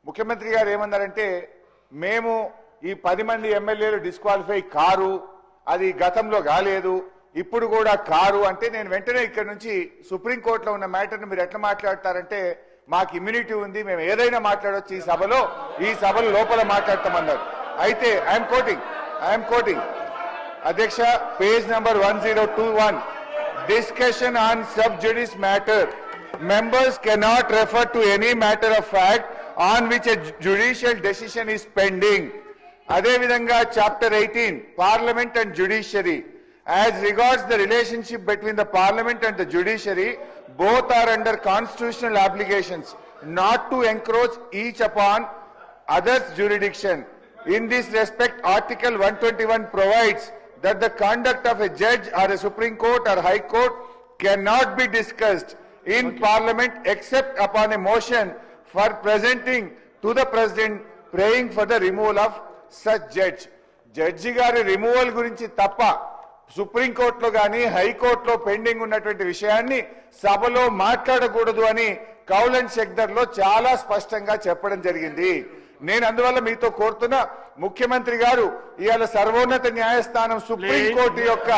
ముఖ్యమంత్రి గారు ఏమన్నారంటే మేము ఈ 10 మంది ఎమ్మెల్యేలు డిస్క్వాలిఫై కారు, అది గతంలో కాలేదు, ఇప్పుడు కూడా కారు అంటే నేను వెంటనే ఇక్కడ నుంచి సుప్రీంకోర్టులో ఉన్న మ్యాటర్ని మీరు ఎట్లా మాట్లాడతారంటే మాకు ఇమ్యూనిటీ ఉంది, మేము ఏదైనా మాట్లాడవచ్చు ఈ సభలో లోపల మాట్లాడతామన్నారు. అయితే ఐఎమ్ కోటింగ్ అధ్యక్ష, page number 1021, discussion on sub జుడిస్ matter, members cannot refer to any matter of fact on which a judicial decision is pending. Ade vidhanga chapter 18, Parliament and Judiciary. As regards the relationship between the Parliament and the Judiciary, both are under constitutional obligations not to encroach each upon others' jurisdiction. In this respect, Article 121 provides that the conduct of a judge or a Supreme Court or High Court cannot be discussed in Parliament except upon a motion for presenting to the President praying for the removal of such judge. Judge గారి removal గురించి తప్ప supreme కోర్టులో గాని హైకోర్టులో pending ఉన్నటువంటి విషయాన్ని సభలో మాట్లాడకూడదు అని కౌల్ అండ్ షెక్దర్ లో చాలా స్పష్టంగా చెప్పడం జరిగింది. నేను అందువల్ల మీతో కోరుతున్నా, ముఖ్యమంత్రి గారు ఇవాళ సర్వోన్నత న్యాయస్థానం సుప్రీం కోర్టు యొక్క